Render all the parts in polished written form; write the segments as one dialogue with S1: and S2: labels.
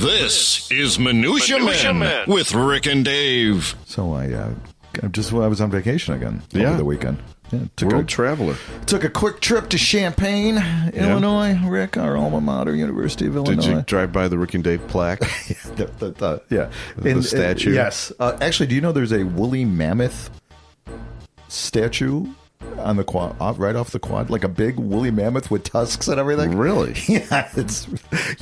S1: This is Minutia Men with Rick and Dave.
S2: So I was on vacation again over the weekend. Yeah,
S3: World traveler.
S2: Took a quick trip to Champaign, Illinois. Rick, our alma mater, University of Illinois.
S3: Did you drive by the Rick and Dave plaque?
S2: The
S3: statue?
S2: Yes. Actually, do you know there's a woolly mammoth statue on the quad, right off the quad, like a big woolly mammoth with tusks and everything?
S3: Really?
S2: Yeah. It's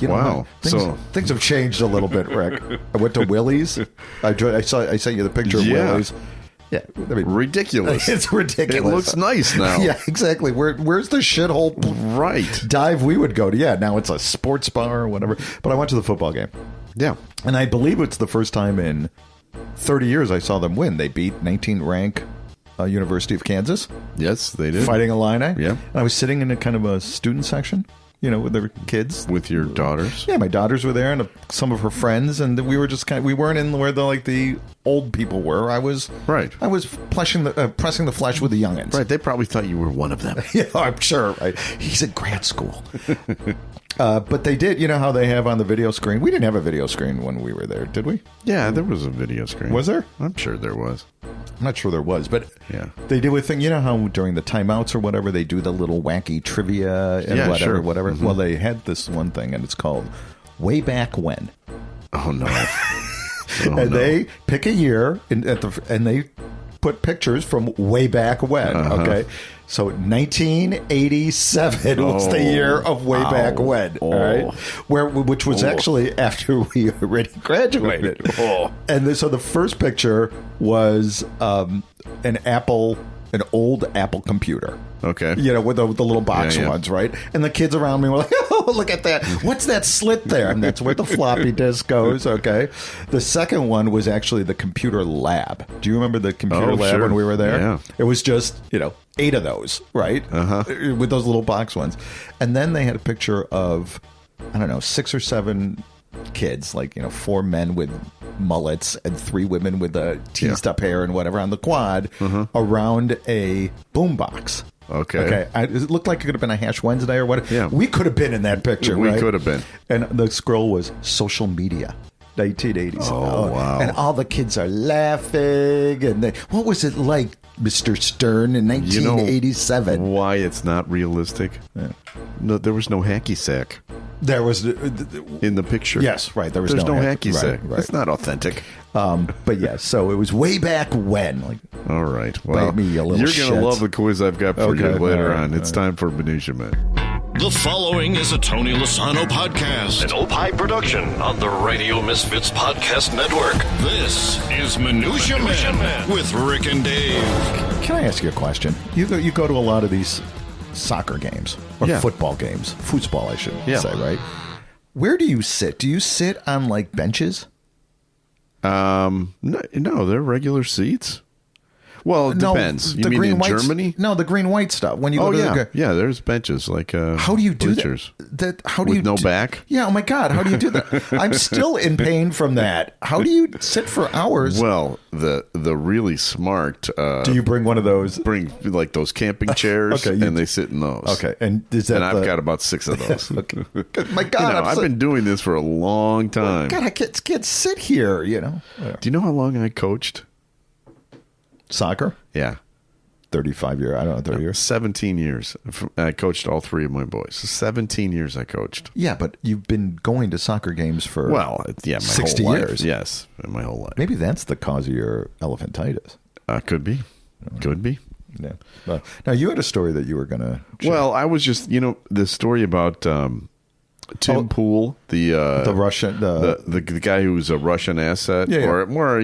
S3: wow.
S2: Things have changed a little bit, Rick. I went to Willie's. I sent you the picture of Willie's. Yeah, I mean,
S3: ridiculous.
S2: It's ridiculous.
S3: It looks nice now.
S2: Yeah, exactly. Where's the shithole dive we would go to? Yeah, now it's a sports bar or whatever. But I went to the football game.
S3: Yeah.
S2: And I believe it's the first time in 30 years I saw them win. They beat 19th rank University of Kansas.
S3: Yes, they did.
S2: Fighting Illini.
S3: Yeah.
S2: And I was sitting in a kind of a student section, with their kids.
S3: With your daughters?
S2: Yeah, my daughters were there and some of her friends, and we were just we weren't in where the old people were. I was pressing the flesh with the youngins.
S3: Right, they probably thought you were one of them.
S2: Yeah, I'm sure. Right? He's at grad school. But they did, how they have on the video screen. We didn't have a video screen when we were there, did we?
S3: Yeah, there was a video screen.
S2: Was there?
S3: I'm sure there was.
S2: I'm not sure there was, but
S3: yeah,
S2: they do a thing. You know how during the timeouts or whatever, they do the little wacky trivia and whatever. Mm-hmm. Well, they had this one thing, and it's called Way Back When.
S3: Oh, no.
S2: They pick a year, and they put pictures from way back when, okay? So 1987 was the year of way back when, all right? Which was actually after we already graduated. And so the first picture was an old Apple computer.
S3: Okay.
S2: With the little box ones, right? And the kids around me were like, oh, look at that. What's that slit there? And that's where the floppy disk goes, okay? The second one was actually the computer lab. Do you remember the computer lab when we were there?
S3: Yeah.
S2: It was just, 8 of those, right? With those little box ones. And then they had a picture of, 6 or 7 kids, 4 men with mullets and 3 women with teased up hair and whatever on the quad around a boombox.
S3: Okay.
S2: It looked like it could have been a Hash Wednesday or whatever. Yeah. We could have been in that picture,
S3: We
S2: right?
S3: could have been.
S2: And the scroll was social media. 1980s.
S3: Oh, wow.
S2: And all the kids are laughing. And what was it like, Mr. Stern, in 1987?
S3: Why it's not realistic? Yeah. No, there was no hacky sack.
S2: There was
S3: in the picture.
S2: Yes, right. There's
S3: no hacky sack.
S2: Right.
S3: It's not authentic.
S2: But yeah, so it was way back when.
S3: All right. Well, you're going to love the quiz I've got for you later on. It's time for Minutia Men.
S1: The following is a Tony Lasano podcast, an Opie production on the Radio Misfits Podcast Network. This is Minutia Men with Rick and Dave.
S2: Can I ask you a question? You go to a lot of these soccer games or football games, foosball, I should say, right? Where do you sit? Do you sit on benches?
S3: No, they're regular seats. Well, it depends. You mean in Germany?
S2: No, the green-white stuff. When you go to
S3: there's benches
S2: how do you do
S3: bleachers.
S2: that? How do
S3: with
S2: you
S3: no back?
S2: Yeah. Oh my God. How do you do that? I'm still in pain from that. How do you sit for hours?
S3: Well, the really smart.
S2: Do you bring one of those?
S3: Bring those camping chairs, and they sit in those.
S2: Okay, and is that?
S3: And I've got about 6 of those.
S2: Okay. My God,
S3: I've been doing this for a long time.
S2: God, I can't sit here.
S3: Do you know how long I coached?
S2: Soccer?
S3: Yeah.
S2: 35 years. I don't know, 30 years.
S3: 17 years. I coached all 3 of my boys. 17 years I coached.
S2: Yeah, but you've been going to soccer games for
S3: my
S2: 60
S3: whole
S2: years.
S3: Life. Yes, my whole life.
S2: Maybe that's the cause of your elephantitis.
S3: Could be. Could be.
S2: Yeah. Now, you had a story that you were going to share.
S3: Well, I was just, the story about Tim Pool, the
S2: Russian...
S3: the guy who's a Russian asset, or more,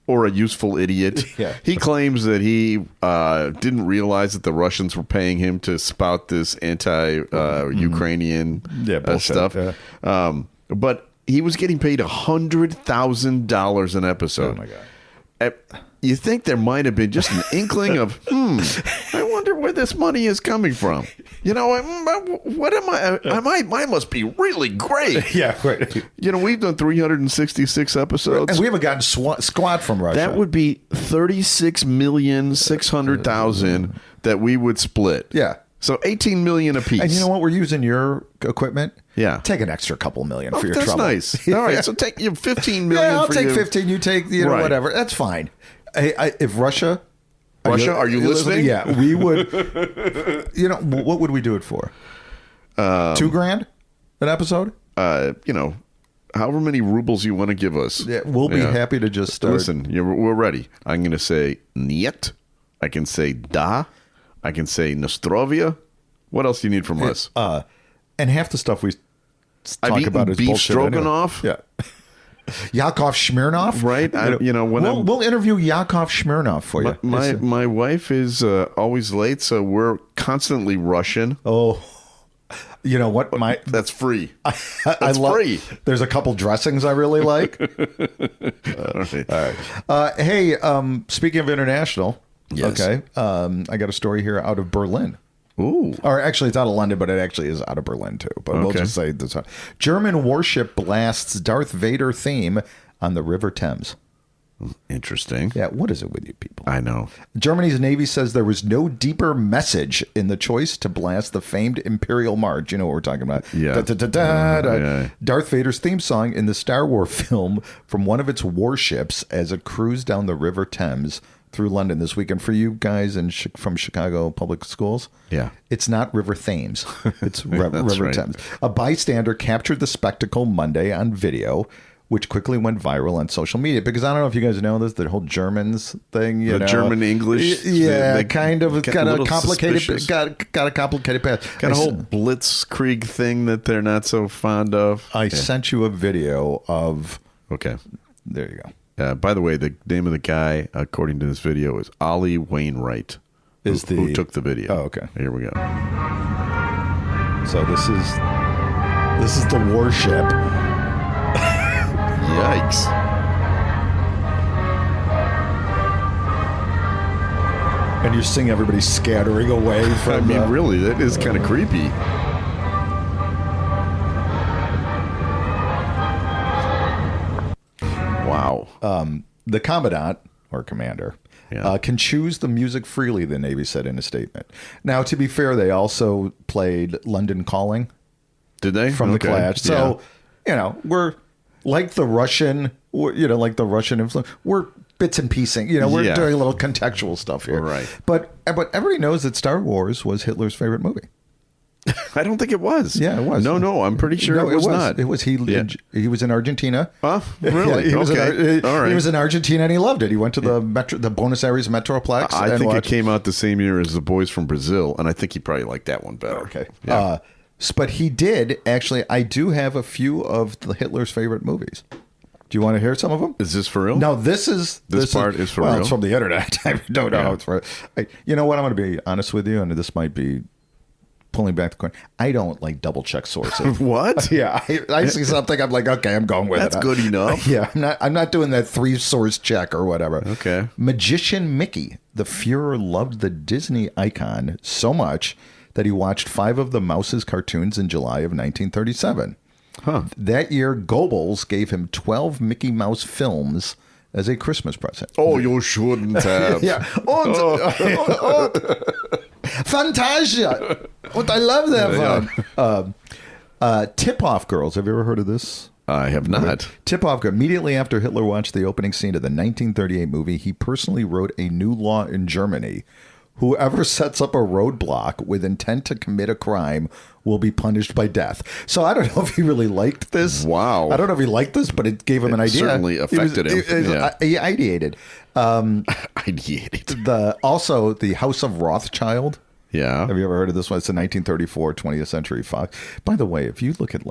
S3: or a useful idiot.
S2: Yeah.
S3: He claims that he didn't realize that the Russians were paying him to spout this anti-Ukrainian stuff. Yeah. But he was getting paid $100,000 an episode.
S2: Oh, my God.
S3: You think there might have been just an inkling of, I wonder where this money is coming from. What am I must be really great.
S2: Yeah, right.
S3: We've done 366 episodes.
S2: And we haven't gotten squat from Russia.
S3: That would be 36,600,000 that we would split.
S2: Yeah.
S3: So 18 million apiece.
S2: And you know what? We're using your equipment.
S3: Yeah.
S2: Take an extra couple million for your
S3: that's
S2: trouble.
S3: Nice. All right, so take you 15 million.
S2: Yeah, I'll
S3: for
S2: take
S3: you.
S2: 15. You take right. Whatever. That's fine. If Russia,
S3: are you listening?
S2: Yeah, we would. What would we do it for? $2,000 an episode.
S3: However many rubles you want to give us.
S2: Yeah, we'll be happy to just start.
S3: Listen, we're ready. I'm going to say niet. I can say da. I can say nostrovia. What else do you need from us?
S2: And half the stuff we talk about is
S3: beef
S2: bullshit.
S3: stroganoff.
S2: Anyway. Yeah. Yakov Smirnoff,
S3: right?
S2: We'll interview Yakov Smirnoff for you.
S3: My wife is always late, so we're constantly Russian.
S2: Oh, you know what?
S3: That's free.
S2: That's free. There's a couple dressings I really like.
S3: All right.
S2: Hey, speaking of international,
S3: yes.
S2: Okay, I got a story here out of Berlin.
S3: Ooh.
S2: Or actually, it's out of London, but it actually is out of Berlin, too. But we'll just say this. German warship blasts Darth Vader theme on the River Thames.
S3: Interesting.
S2: Yeah, what is it with you people?
S3: I know.
S2: Germany's Navy says there was no deeper message in the choice to blast the famed Imperial March. You know what we're talking about.
S3: Yeah.
S2: Darth Vader's theme song in the Star Wars film from one of its warships as it cruised down the River Thames through London this weekend. For you guys from Chicago public schools, it's not River Thames, it's River Thames. A bystander captured the spectacle Monday on video, which quickly went viral on social media. Because I don't know if you guys know this, the whole Germans thing, German
S3: English,
S2: they kind of got a complicated, got a complicated path.
S3: Got a whole blitzkrieg thing that they're not so fond of.
S2: I sent you a video of.
S3: Okay,
S2: there you go.
S3: By the way, the name of the guy, according to this video, is Ollie Wainwright, who took the video.
S2: Oh, okay.
S3: Here we go.
S2: So this is the warship.
S3: Yikes.
S2: And you're seeing everybody scattering away from...
S3: really, that is kind of creepy. Wow.
S2: The commandant, or commander, can choose the music freely, the Navy said in a statement. Now, to be fair, they also played London Calling.
S3: Did they?
S2: From the Clash. So, we're like the Russian, influence. We're bits and pieces. We're doing a little contextual stuff here.
S3: Right.
S2: But everybody knows that Star Wars was Hitler's favorite movie.
S3: I don't think it was.
S2: Yeah, it was.
S3: No, I'm pretty sure it was not.
S2: It was. He was in Argentina.
S3: Oh, really?
S2: All right. He was in Argentina and he loved it. He went to the Buenos Aires Metroplex.
S3: I think it came out the same year as The Boys from Brazil, and I think he probably liked that one better.
S2: Okay.
S3: Yeah.
S2: But he did, actually, I do have a few of Hitler's favorite movies. Do you want to hear some of them?
S3: Is this for real?
S2: No, this
S3: part is for real?
S2: It's from the internet. I don't know how it's for real. You know what? I'm going to be honest with you, and this might be pulling back the coin. I don't double check sources.
S3: What?
S2: Yeah, I see something. I'm like, okay, I'm going with it.
S3: That's good enough.
S2: Yeah, I'm not doing that 3-source check or whatever.
S3: Okay.
S2: Magician Mickey, the Fuhrer loved the Disney icon so much that he watched 5 of the Mouse's cartoons in July of 1937.
S3: Huh.
S2: That year, Goebbels gave him 12 Mickey Mouse films as a Christmas present.
S3: Oh, you shouldn't have.
S2: Yeah. Fantasia. I love that one. Tip-Off Girls. Have you ever heard of this?
S3: I have not.
S2: Tip-Off Girls. Immediately after Hitler watched the opening scene of the 1938 movie, he personally wrote a new law in Germany. Whoever sets up a roadblock with intent to commit a crime will be punished by death. So I don't know if he really liked this.
S3: Wow.
S2: I don't know if he liked this, but it gave him an idea.
S3: Certainly affected him.
S2: He ideated.
S3: Ideated.
S2: Also, the House of Rothschild.
S3: Yeah.
S2: Have you ever heard of this one? It's a 1934 20th Century Fox. By the way, if you look at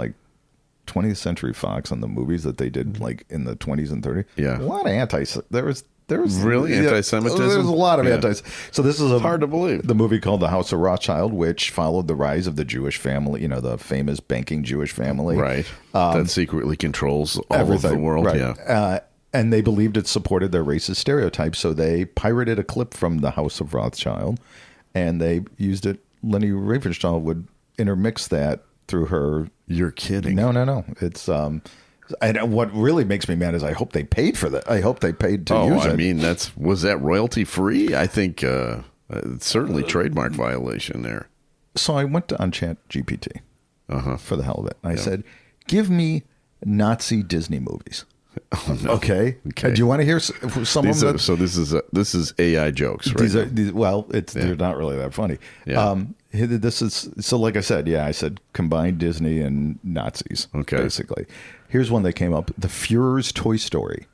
S2: 20th Century Fox on the movies that they did in the 20s and 30s, a lot of there was
S3: really anti-Semitism.
S2: There's a lot of So this is
S3: hard to believe.
S2: The movie called The House of Rothschild, which followed the rise of the Jewish family. The famous banking Jewish family,
S3: right? That secretly controls all of the world.
S2: Right.
S3: Yeah.
S2: And they believed it supported their racist stereotypes, so they pirated a clip from The House of Rothschild, and they used it. Leni Riefenstahl would intermix that through her.
S3: You're kidding?
S2: No. It's and what really makes me mad is I hope they paid for that. I hope they paid to use it.
S3: I mean, was that royalty free? I think it's certainly trademark violation there.
S2: So I went on ChatGPT. for the hell of it. I said, give me Nazi Disney movies.
S3: Oh, no.
S2: Okay. Do you want to hear some of them?
S3: So this is AI jokes, right?
S2: They're not really that funny.
S3: Yeah.
S2: This is so. Like I said, I said combined Disney and Nazis.
S3: Okay.
S2: Basically, here's one that came up: the Fuhrer's Toy Story.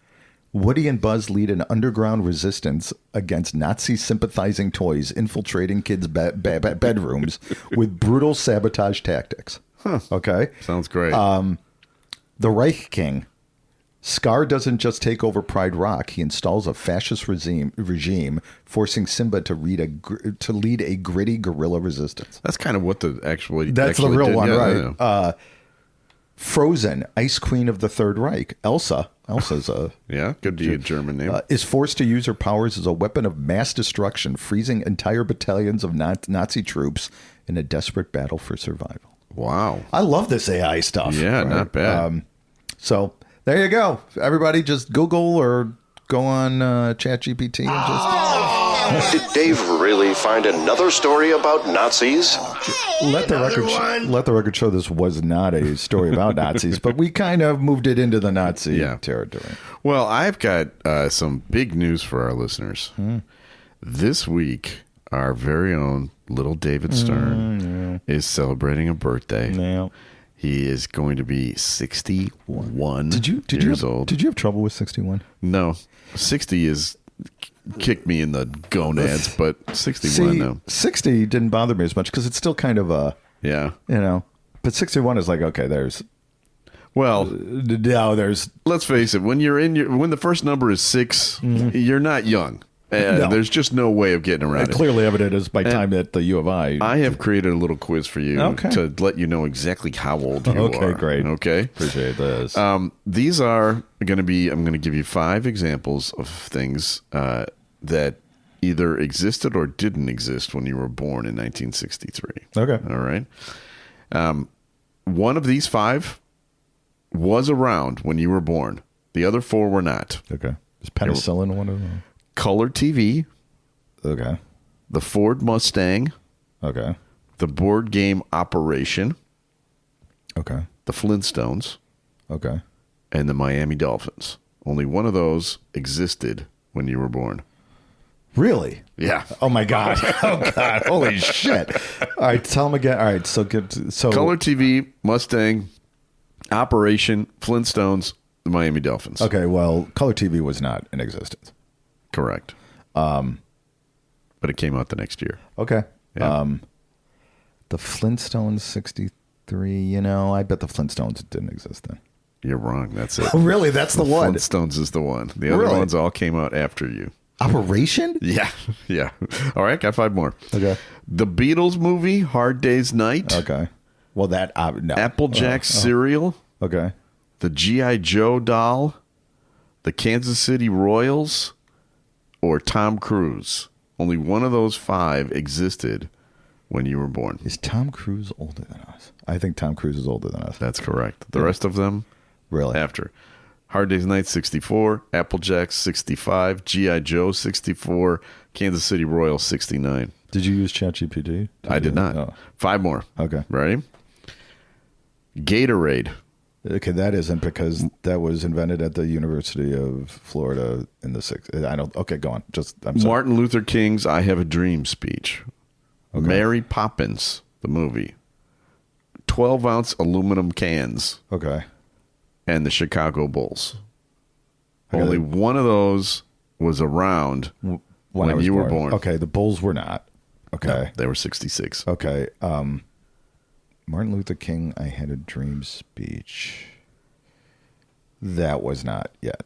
S2: Woody and Buzz lead an underground resistance against Nazi sympathizing toys infiltrating kids' bedrooms with brutal sabotage tactics.
S3: Huh.
S2: Okay.
S3: Sounds great.
S2: The Reich King. Scar doesn't just take over Pride Rock. He installs a fascist regime, forcing Simba to lead a gritty guerrilla resistance.
S3: That's kind of what the
S2: That's the real one, right? Yeah. Frozen, Ice Queen of the Third Reich. Elsa's a...
S3: Yeah, could be a German name.
S2: Is forced to use her powers as a weapon of mass destruction, freezing entire battalions of Nazi troops in a desperate battle for survival.
S3: Wow.
S2: I love this AI stuff.
S3: Yeah,
S2: right?
S3: Not bad.
S2: So there you go. Everybody just Google or go on ChatGPT and just...
S1: Did Dave really find another story about Nazis?
S2: Let the record show this was not a story about Nazis, but we kind of moved it into the Nazi territory.
S3: Well, I've got some big news for our listeners. This week, our very own little David Stern is celebrating a birthday.
S2: Yeah.
S3: He is going to be 61 years old.
S2: Did you have trouble with 61?
S3: No. 60 is... kicked me in the gonads, but 61 now.
S2: 60 didn't bother me as much because it's still kind of a...
S3: Yeah.
S2: But 61 is like, okay, there's...
S3: Well,
S2: now there's...
S3: Let's face it, when when the first number is 6, you're not young.
S2: No.
S3: There's just no way of getting around it.
S2: Clearly evident is by time at the U of I.
S3: I have created a little quiz for you to let you know exactly how old you are.
S2: Okay, great.
S3: Okay?
S2: Appreciate this.
S3: These are going to be, I'm going to give you 5 examples of things that either existed or didn't exist when you were born in 1963.
S2: Okay.
S3: All right. One of these 5 was around when you were born. The other 4 were not.
S2: Okay. Is penicillin one of them?
S3: Color TV.
S2: Okay.
S3: The Ford Mustang.
S2: Okay.
S3: The board game Operation.
S2: Okay.
S3: The Flintstones.
S2: Okay.
S3: And the Miami Dolphins. Only one of those existed when you were born.
S2: Really?
S3: Yeah.
S2: Oh my God. Oh God. Holy shit. All right. Tell them again. All right. So
S3: Color TV, Mustang, Operation, Flintstones, the Miami Dolphins.
S2: Okay. Well, Color TV was not in existence.
S3: Correct. But it came out the next year.
S2: Okay.
S3: Yeah.
S2: The Flintstones 63, I bet the Flintstones didn't exist then.
S3: You're wrong. That's it.
S2: Oh, really? That's the one?
S3: Flintstones is the one. The other ones all came out after you.
S2: Operation?
S3: Yeah. Yeah. All right. Got 5 more.
S2: Okay.
S3: The Beatles movie, Hard Day's Night.
S2: Okay. Well, that... no.
S3: Applejack cereal.
S2: Okay.
S3: The G.I. Joe doll. The Kansas City Royals. Or Tom Cruise. Only one of those 5 existed when you were born.
S2: Is Tom Cruise older than us? I think Tom Cruise is older than us.
S3: That's correct. The rest of them,
S2: really,
S3: after. Hard Day's Night, 64. Applejack, 65. G.I. Joe, 64. Kansas City Royals, 69.
S2: Did you use ChatGPT?
S3: I did not. Oh. 5 more.
S2: Okay.
S3: Ready? Gatorade.
S2: Okay, that isn't because that was invented at the University of Florida in the 60s. Okay, go on. I'm sorry.
S3: Martin Luther King's I Have a Dream speech.
S2: Okay.
S3: Mary Poppins, the movie. 12-ounce aluminum cans.
S2: Okay.
S3: And the Chicago Bulls. Only one of those was around when you were born.
S2: Okay, the Bulls were not. Okay.
S3: No, they were 66.
S2: Okay. Martin Luther King, I Had a Dream speech. That was not yet.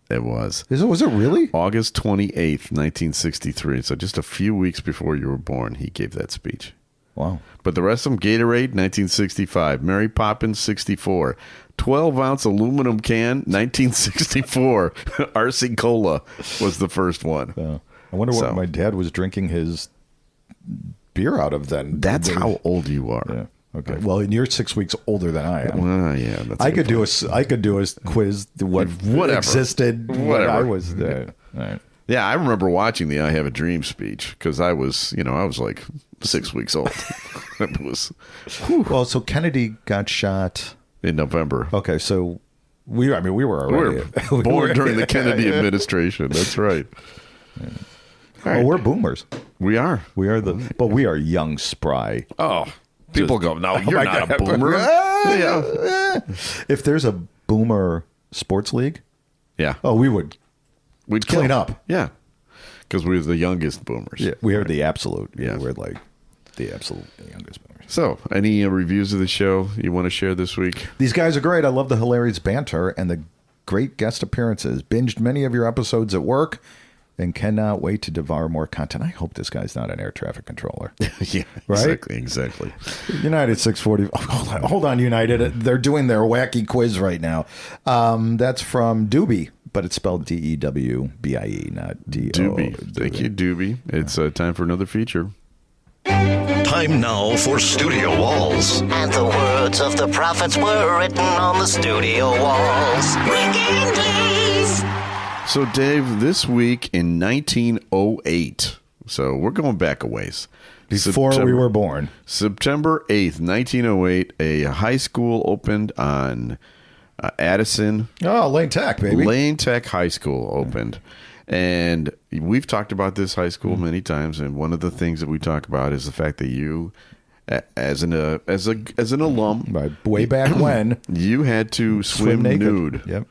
S3: It was.
S2: Was it really?
S3: August 28th, 1963. So just a few weeks before you were born, he gave that speech.
S2: Wow.
S3: But the rest of them, Gatorade, 1965. Mary Poppins, 64. 12-ounce aluminum can, 1964. RC Cola was the first one.
S2: I wonder what my dad was drinking his beer out of then.
S3: That's how old you are.
S2: Yeah. Okay. Well, you're 6 weeks older than I am.
S3: Well, yeah. That's
S2: I could do a quiz. Whatever existed.
S3: Whatever.
S2: When I was there. All right.
S3: Yeah, I remember watching the "I Have a Dream" speech because I was like 6 weeks old. It was
S2: well. So Kennedy got shot
S3: in November.
S2: Okay, so we were already
S3: born during the Kennedy administration. That's right.
S2: Yeah. Well, we're boomers.
S3: We are.
S2: But we are young, spry.
S3: Oh, people go, no, you're not a boomer.
S2: Yeah. If there's a boomer sports league,
S3: yeah.
S2: Oh, we'd clean up.
S3: Yeah, because we're the youngest boomers.
S2: Yeah, we are the absolute. Yeah, we're like the absolute youngest boomers.
S3: So, any reviews of the show you want to share this week?
S2: These guys are great. I love the hilarious banter and the great guest appearances. Binged many of your episodes at work and cannot wait to devour more content. I hope this guy's not an air traffic controller.
S3: Yeah,
S2: right?
S3: Exactly.
S2: United 640. Oh, hold on, United. They're doing their wacky quiz right now. That's from Doobie, but it's spelled Dewbie, not D-O.
S3: Doobie. Thank you, Doobie. It's time for another feature.
S1: Time now for Studio Walls.
S4: And the words of the prophets were written on the studio walls.
S3: So, Dave, this week in 1908, so we're going back a ways.
S2: Before we were born.
S3: September 8th, 1908, a high school opened on Addison.
S2: Oh, Lane Tech, baby.
S3: Lane Tech High School opened. And we've talked about this high school many times, and one of the things that we talk about is the fact that you, as an alum,
S2: right, way back when,
S3: you had to swim nude.
S2: Yep.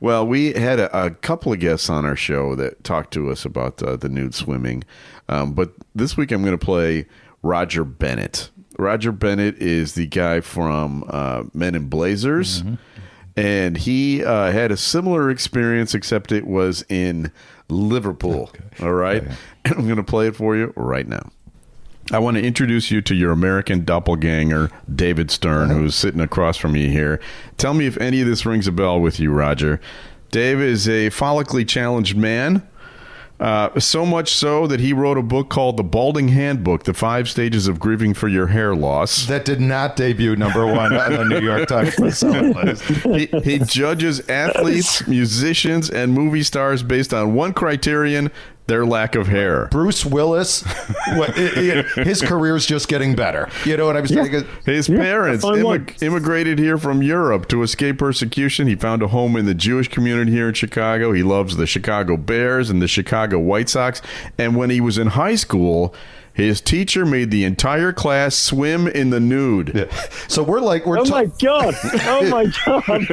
S3: Well, we had a couple of guests on our show that talked to us about the nude swimming, but this week I'm going to play Roger Bennett. Roger Bennett is the guy from Men in Blazers, and he had a similar experience, except it was in Liverpool. Okay. All right, and I'm going to play it for you right now. I want to introduce you to your American doppelganger, David Stern, who's sitting across from you here. Tell me if any of this rings a bell with you, Roger. Dave is a follically challenged man, so much so that he wrote a book called The Balding Handbook, The 5 Stages of Grieving for Your Hair Loss.
S2: That did not debut number 1 on the New York Times bestseller list.
S3: He judges athletes, musicians, and movie stars based on one criterion: their lack of hair.
S2: Bruce Willis, his career's just getting better. You know what I'm saying?
S3: Yeah. His parents immigrated here from Europe to escape persecution. He found a home in the Jewish community here in Chicago. He loves the Chicago Bears and the Chicago White Sox. And when he was in high school, his teacher made the entire class swim in the nude. Yeah.
S2: So we're
S5: my God. Oh, my God.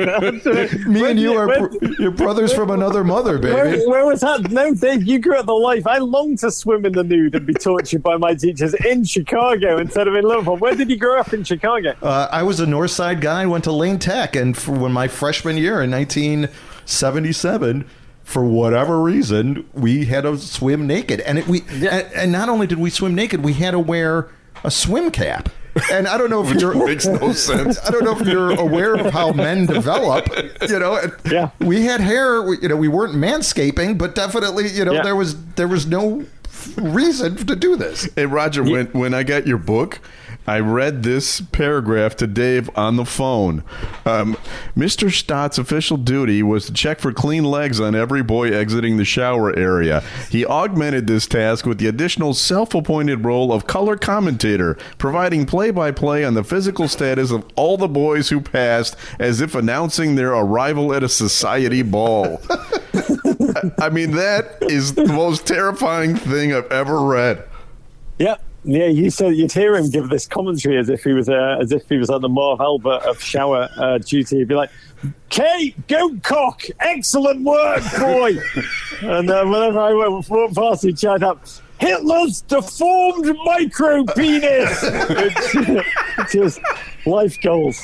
S2: Me and you are your brothers from another mother, baby.
S5: Where was that? No, Dave, you grew up the life. I longed to swim in the nude and be tortured by my teachers in Chicago instead of in Liverpool. Where did you grow up in Chicago?
S2: I was a North Side guy. I went to Lane Tech. And when my freshman year in 1977... for whatever reason, we had to swim naked, and and not only did we swim naked, we had to wear a swim cap. And I don't know if
S3: makes no sense.
S2: I don't know if you're aware of how men develop.
S5: Yeah.
S2: We had hair. We weren't manscaping, but definitely, there was no reason to do this.
S3: Hey, Roger, when I got your book, I read this paragraph to Dave on the phone. Mr. Stott's official duty was to check for clean legs on every boy exiting the shower area. He augmented this task with the additional self-appointed role of color commentator, providing play-by-play on the physical status of all the boys who passed, as if announcing their arrival at a society ball. I mean, that is the most terrifying thing I've ever read.
S5: Yep. Yeah, you'd hear him give this commentary as if he was at the Marv Albert of shower duty. He'd be like, "Kate, goat cock, excellent work, boy." And whenever I walked past, he'd shout up, "Hitler's deformed micro penis." It's just life goals.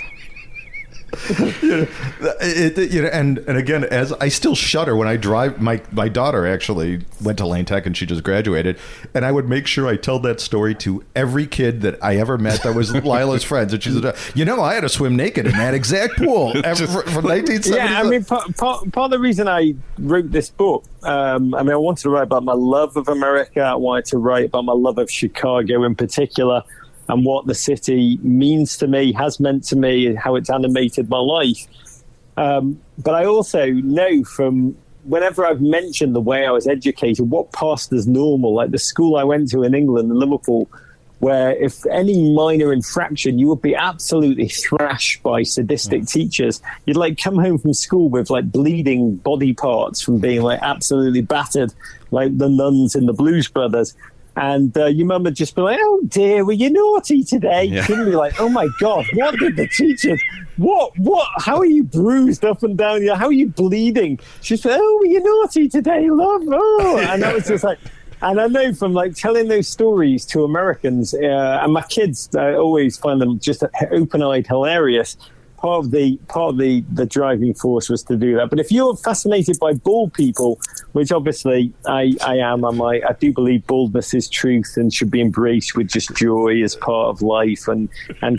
S2: And again, as I still shudder when I drive, my daughter actually went to Lane Tech and she just graduated, and I would make sure I tell that story to every kid that I ever met that was Lila's friends, and she said, I had to swim naked in that exact pool from 1970.
S5: Yeah, I mean, part of the reason I wrote this book, I wanted to write about my love of America. I wanted to write about my love of Chicago in particular, and what the city means to me, has meant to me, and how it's animated my life. But I also know from whenever I've mentioned the way I was educated, what passed as normal, like the school I went to in England, in Liverpool, where if any minor infraction, you would be absolutely thrashed by sadistic teachers. You'd like come home from school with like bleeding body parts from being like absolutely battered, like the nuns in the Blues Brothers. And your mum would just be like, "Oh dear, were you naughty today?"
S3: Yeah.
S5: She'd be like, "Oh my God, what did the teachers? What? How are you bruised up and down? How are you bleeding?" She'd say, "Oh, were you naughty today, love?" Oh, and I was just like. And I know from like telling those stories to Americans, and my kids always find them just open-eyed hilarious. Part of the driving force was to do that. But if you're fascinated by bald people, which obviously I am, I do believe baldness is truth and should be embraced with just joy as part of life and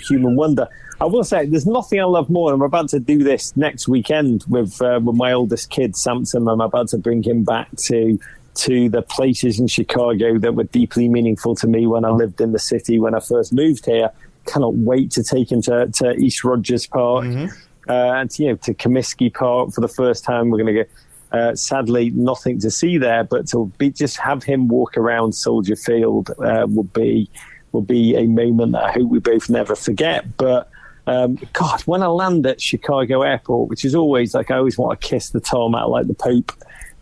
S5: human wonder. I will say there's nothing I love more. I'm about to do this next weekend with my oldest kid, Samson. I'm about to bring him back to the places in Chicago that were deeply meaningful to me when I lived in the city when I first moved here. Cannot wait to take him to East Rogers Park and to Comiskey Park for the first time. We're going to go. Sadly, nothing to see there, but to just have him walk around Soldier Field will be a moment that I hope we both never forget. But God, when I land at Chicago Airport, which is always like I always want to kiss the tarmac like the Pope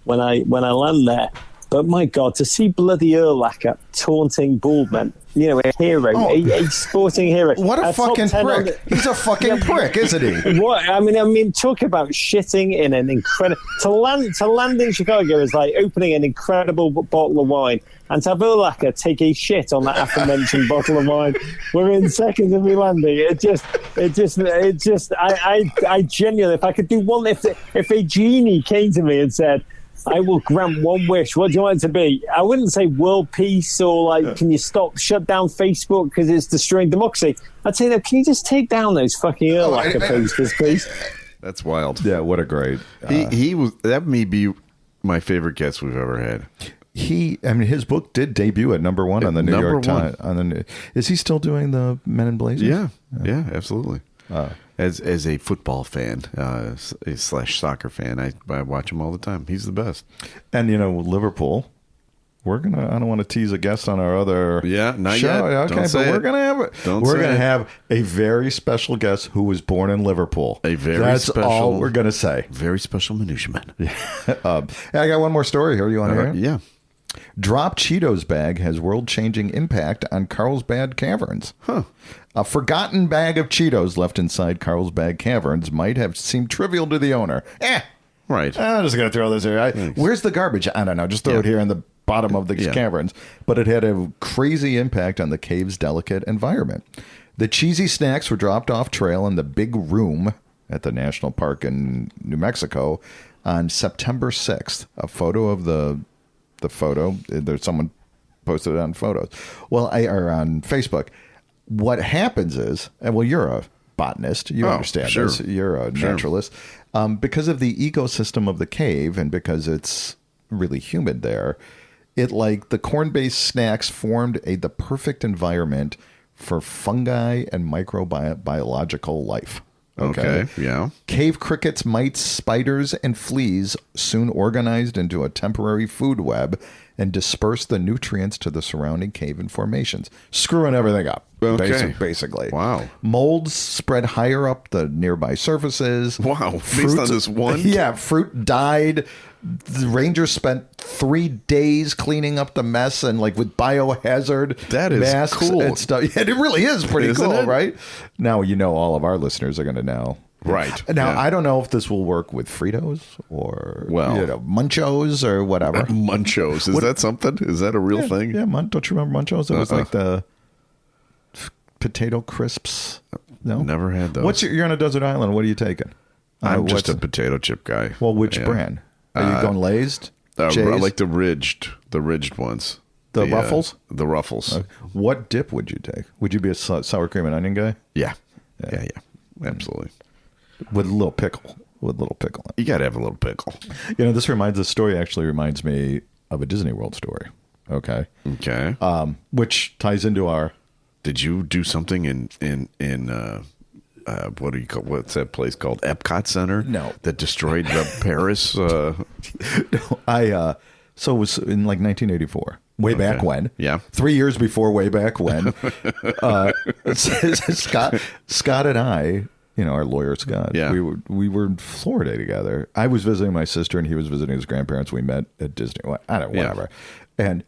S5: when I land there. But my God, to see bloody Urlacher taunting bald men, a hero, a sporting hero.
S2: What a fucking prick. He's a fucking prick, isn't he?
S5: What? I mean, talk about shitting in an incredible... To land in Chicago is like opening an incredible bottle of wine. And to have Urlacher take a shit on that aforementioned bottle of wine within seconds of me landing, I genuinely, if I could do one, if a genie came to me and said, "I will grant one wish. What do you want it to be?" I wouldn't say world peace or like, can you shut down Facebook because it's destroying democracy? I'd say, no, can you just take down those fucking Urlacher posters, please?
S3: That's wild.
S2: Yeah, what a great.
S3: He was, that may be my favorite guest we've ever had.
S2: His book did debut at /1 on the New York Times. Is he still doing the Men in Blazers?
S3: Yeah, absolutely. As a football fan / soccer fan, I watch him all the time. He's the best.
S2: And Liverpool. I don't want to tease a guest on our other
S3: not
S2: show.
S3: Yet.
S2: Okay, but we're gonna have a very special guest who was born in Liverpool. That's all we're gonna say.
S3: Very special Minutia man.
S2: I got one more story here. You want to hear it?
S3: Yeah.
S2: Drop Cheetos bag has world-changing impact on Carlsbad Caverns. A forgotten bag of Cheetos left inside Carlsbad Caverns might have seemed trivial to the owner.
S3: Right.
S2: I'm just going to throw this here. Where's the garbage? I don't know. Just throw it here in the bottom of the caverns. But it had a crazy impact on the cave's delicate environment. The cheesy snacks were dropped off trail in the Big Room at the National Park in New Mexico on September 6th. A photo of the photo, there's someone posted it on photos. Or on Facebook. What happens is, you're a botanist, you understand this, you're a naturalist. Because of the ecosystem of the cave and because it's really humid there, the corn-based snacks formed the perfect environment for fungi and microbiological life.
S3: Okay, yeah.
S2: Cave crickets, mites, spiders, and fleas soon organized into a temporary food web and dispersed the nutrients to the surrounding cave and formations, screwing everything up, basically.
S3: Wow.
S2: Molds spread higher up the nearby surfaces.
S3: Wow, based on this one?
S2: Yeah, fruit died. The rangers spent 3 days cleaning up the mess and with biohazard masks
S3: cool
S2: and stuff. Yeah, it really is pretty
S3: Isn't
S2: cool,
S3: it?
S2: Right? Now all of our listeners are going to know.
S3: Right.
S2: Now, I don't know if this will work with Fritos or Munchos or whatever.
S3: Munchos. Is that something? Is that a real thing?
S2: Yeah, don't you remember Munchos? It was like the potato crisps. No?
S3: Never had those.
S2: You're on a desert island. What are you taking?
S3: I'm just a potato chip guy.
S2: Well, which brand? Are you going Lay's?
S3: I like the ridged ones.
S2: The Ruffles?
S3: The Ruffles.
S2: What dip would you take? Would you be a sour cream and onion guy?
S3: Yeah. Absolutely.
S2: With a little pickle.
S3: You got to have a little pickle.
S2: This story actually reminds me of a Disney World story. Okay.
S3: Okay.
S2: Which ties into our...
S3: Did you do something in what do you call what's that place called? Epcot Center?
S2: No.
S3: That destroyed Paris.
S2: So it was in like 1984, way back when.
S3: Yeah.
S2: 3 years before way back when. Scott and I, our lawyer Scott,
S3: yeah.
S2: we were in Florida together. I was visiting my sister and he was visiting his grandparents. We met at Disney. I don't know, whatever. Yeah. And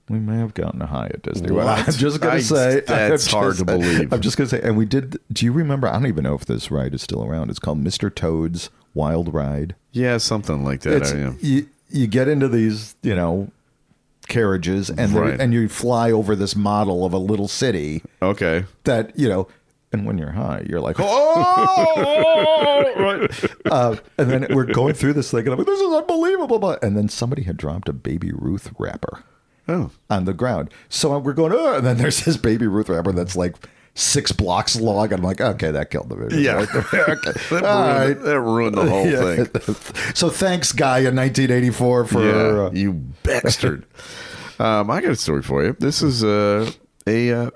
S2: we may have gotten a high at Disney. I'm just going to say.
S3: That's hard to believe.
S2: I'm just going to say. And we did. Do you remember? I don't even know if this ride is still around. It's called Mr. Toad's Wild Ride.
S3: Yeah, something like that.
S2: You get into these, carriages and and you fly over this model of a little city.
S3: Okay.
S2: That, and when you're high, you're like, oh, right. And then we're going through this thing and I'm like, this is unbelievable. And then somebody had dropped a Baby Ruth wrapper on the ground. So we're going, and then there's this Baby Ruth wrapper that's like 6 blocks long. And I'm like, okay, that killed the video.
S3: Yeah.
S2: Okay.
S3: That ruined the whole thing.
S2: So thanks, guy, in 1984 for...
S3: you bastard. I got a story for you. This is an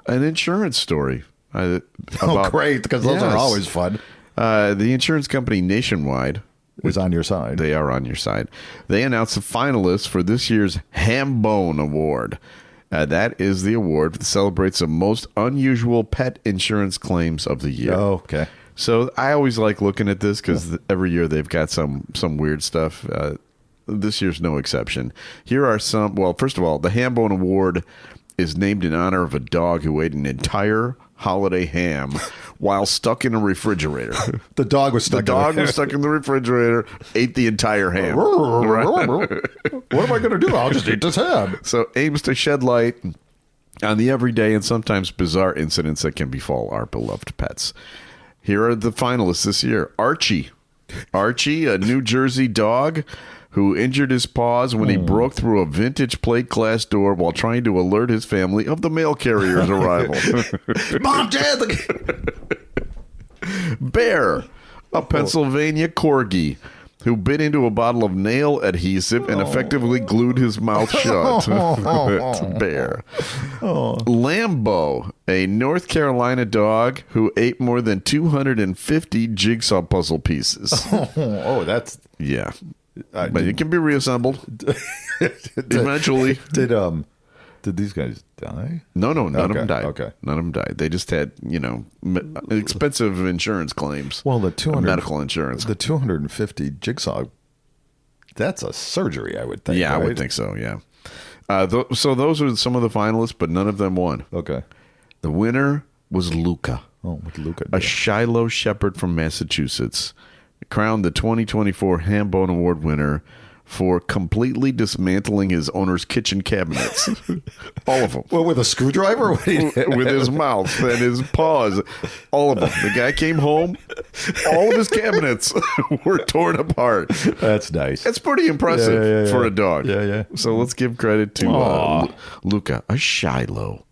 S3: insurance story.
S2: Great, because those are always fun.
S3: The insurance company Nationwide
S2: is on your side.
S3: They are on your side. They announced the finalists for this year's Hambone Award. That is the award that celebrates the most unusual pet insurance claims of the year.
S2: Oh, okay.
S3: So I always like looking at this because every year they've got some weird stuff. This year's no exception. Here are some. Well, first of all, the Hambone Award is named in honor of a dog who ate an entire holiday ham while stuck in a refrigerator.
S2: The dog was stuck.
S3: In the refrigerator, ate the entire ham.
S2: What am I going to do? I'll just eat this ham.
S3: So aims to shed light on the everyday and sometimes bizarre incidents that can befall our beloved pets. Here are the finalists this year. Archie, a New Jersey dog who injured his paws when he broke through a vintage plate glass door while trying to alert his family of the mail carrier's arrival.
S2: Mom, Dad!
S3: Bear, a Pennsylvania corgi who bit into a bottle of nail adhesive and effectively glued his mouth shut. Bear. Lambo, a North Carolina dog who ate more than 250 jigsaw puzzle pieces.
S2: That's...
S3: Yeah. But it can be reassembled eventually.
S2: Did these guys die?
S3: No, none of them died.
S2: Okay.
S3: None of them died. They just had, expensive insurance claims.
S2: Well, the 200
S3: medical insurance.
S2: The 250 jigsaw, that's a surgery, I would think.
S3: Yeah,
S2: right?
S3: I would think so, yeah. So those are some of the finalists, but none of them won.
S2: Okay.
S3: The winner was Luca.
S2: Oh, what Luca
S3: do? A Shiloh Shepherd from Massachusetts, crowned the 2024 Hambone Award winner for completely dismantling his owner's kitchen cabinets. All of them.
S2: Well, with a screwdriver?
S3: With his mouth and his paws. All of them. The guy came home, all of his cabinets were torn apart.
S2: That's nice.
S3: That's pretty impressive for a dog.
S2: Yeah.
S3: So let's give credit to Luca, a Shiloh.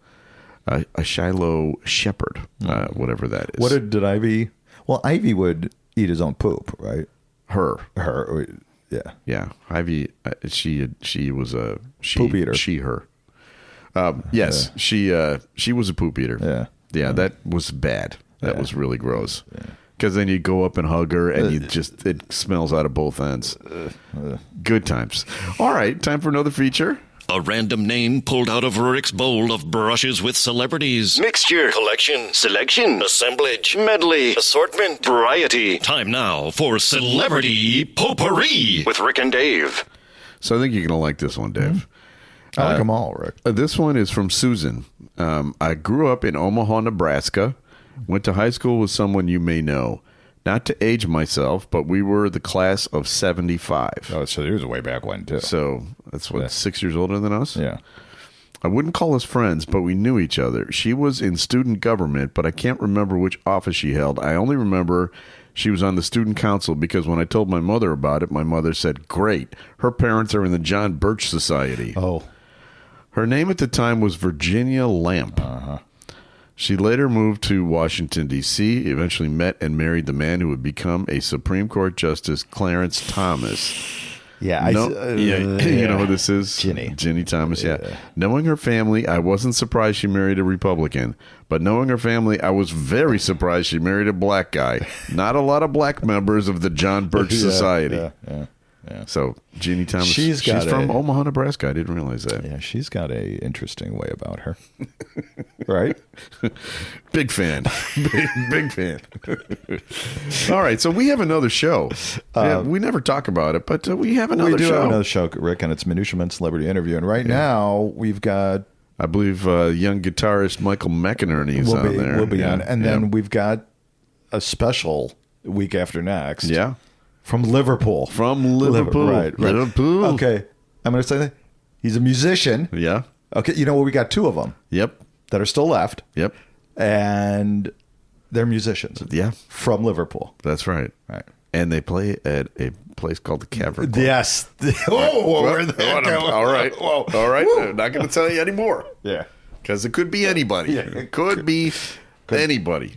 S3: A Shiloh Shepherd, whatever that is.
S2: What did Ivy... Well, Ivy would eat his own poop, right?
S3: Her.
S2: Yeah.
S3: Ivy, she was a
S2: poop eater.
S3: Her. Yes, she was a poop eater. Yeah, that was bad. That was really gross. Because then you go up and hug her, and it smells out of both ends. Good times. All right, time for another feature.
S1: A random name pulled out of Rurik's bowl of brushes with celebrities. Mixture, collection, selection, assemblage, medley, assortment, variety. Time now for Celebrity Potpourri with Rick and Dave.
S3: So I think you're going to like this one, Dave.
S2: I like them all, Rick.
S3: This one is from Susan. I grew up in Omaha, Nebraska. Went to high school with someone you may know. Not to age myself, but we were the class of 75.
S2: Oh, so there's a way back when, too.
S3: So that's 6 years older than us?
S2: Yeah.
S3: I wouldn't call us friends, but we knew each other. She was in student government, but I can't remember which office she held. I only remember she was on the student council because when I told my mother about it, my mother said, great. Her parents are in the John Birch Society.
S2: Oh.
S3: Her name at the time was Virginia Lamp.
S2: Uh-huh.
S3: She later moved to Washington, D.C., eventually met and married the man who would become a Supreme Court Justice, Clarence Thomas.
S2: Yeah,
S3: you know who this is?
S2: Ginny
S3: Thomas, yeah. Knowing her family, I wasn't surprised she married a Republican. But knowing her family, I was very surprised she married a black guy. Not a lot of black members of the John Birch Society.
S2: Yeah.
S3: So, Ginny Thomas,
S2: she's
S3: from Omaha, Nebraska. I didn't realize that.
S2: Yeah, she's got a interesting way about her. Right?
S3: Big fan. Big fan. All right, so we have another show. We never talk about it, but we have another show.
S2: We do have another show, Rick, and it's Minutia Men Celebrity Interview. And right now, we've got...
S3: I believe young guitarist Michael McInerney is on there.
S2: We'll be on. And then we've got a special week after next.
S3: Yeah.
S2: From Liverpool. Right.
S3: Liverpool.
S2: Okay. I'm going to say that. He's a musician.
S3: Yeah.
S2: Okay. You know what? We got 2 of them.
S3: Yep.
S2: That are still left.
S3: Yep.
S2: And they're musicians.
S3: Yeah.
S2: From Liverpool.
S3: That's right.
S2: Right.
S3: And they play at a place called the Cavern Club.
S2: Yes.
S3: All right. Whoa. All right. I'm not going to tell you anymore.
S2: Yeah.
S3: Because it could be anybody.
S2: Yeah,
S3: it could be anybody.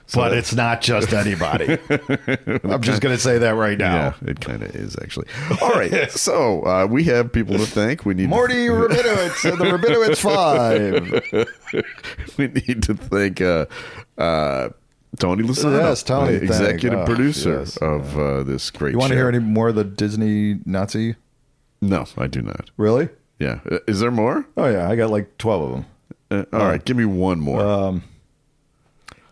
S2: So but it's not just anybody. I'm just going to say that right now.
S3: Yeah, it kind of is, actually. All right. So we have people to thank. We need
S2: Morty Rabinowitz and the Rabinowitz 5.
S3: We need to thank Tony Lasano.
S2: Yes, Tony.
S3: Executive producer of this great show.
S2: You want to hear any more of the Disney Nazi?
S3: No, I do not.
S2: Really?
S3: Yeah. Is there more?
S2: Oh, yeah. I got like 12 of them.
S3: All right. Give me one more.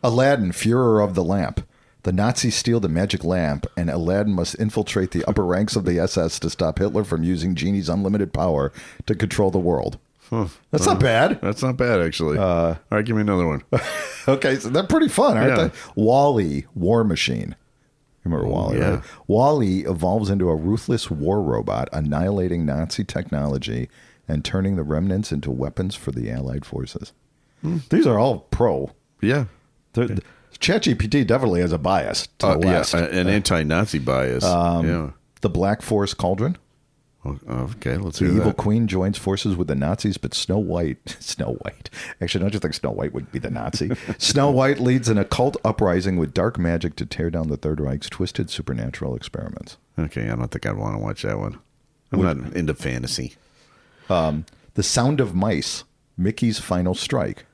S2: Aladdin, Führer of the Lamp. The Nazis steal the magic lamp, and Aladdin must infiltrate the upper ranks of the SS to stop Hitler from using Genie's unlimited power to control the world. That's not bad.
S3: That's not bad, actually. All right, give me another one.
S2: Okay, so they're pretty fun, aren't they? Wall-E, War Machine. Remember Wall-E, right? Wall-E evolves into a ruthless war robot, annihilating Nazi technology and turning the remnants into weapons for the Allied forces. These are all pro.
S3: Yeah.
S2: ChatGPT definitely has a bias to the West.
S3: Yeah, an anti-Nazi bias.
S2: The Black Forest Cauldron.
S3: Okay, let's hear
S2: The
S3: that.
S2: evil queen joins forces with the Nazis, but Snow White. Actually, don't you think Snow White would be the Nazi? Snow White leads an occult uprising with dark magic to tear down the Third Reich's twisted supernatural experiments.
S3: Okay, I don't think I'd want to watch that one. I'm not into fantasy.
S2: The Sound of Mice, Mickey's Final Strike.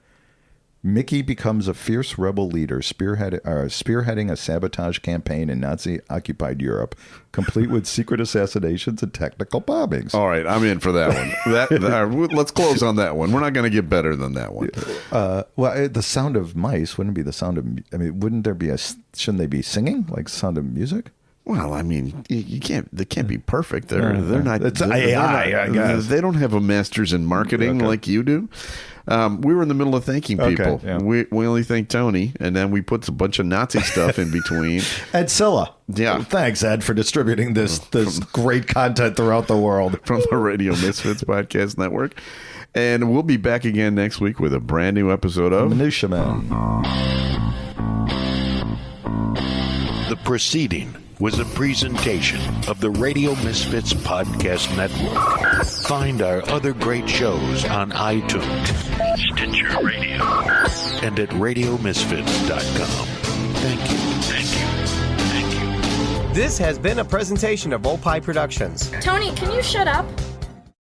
S2: Mickey becomes a fierce rebel leader, spearheading a sabotage campaign in Nazi-occupied Europe, complete with secret assassinations and technical bombings.
S3: All right, I'm in for that one. Let's close on that one. We're not going to get better than that one.
S2: The Sound of Mice wouldn't be the sound of... I mean, wouldn't there be shouldn't they be singing, like Sound of Music?
S3: Well, I mean, you can't. They can't be perfect. They're not.
S2: It's AI, I guess.
S3: They don't have a master's in marketing like you do. We were in the middle of thanking people.
S2: Okay, yeah.
S3: We only thanked Tony, and then we put a bunch of Nazi stuff in between.
S2: Ed Silla.
S3: Yeah.
S2: Thanks, Ed, for distributing this great content throughout the world.
S3: From the Radio Misfits Podcast Network. And we'll be back again next week with a brand new episode of
S2: Minutia Men.
S6: The proceeding was a presentation of the Radio Misfits Podcast Network. Find our other great shows on iTunes, Stitcher Radio, and at RadioMisfits.com. Thank you.
S7: This has been a presentation of Opie Productions.
S8: Tony, can you shut up?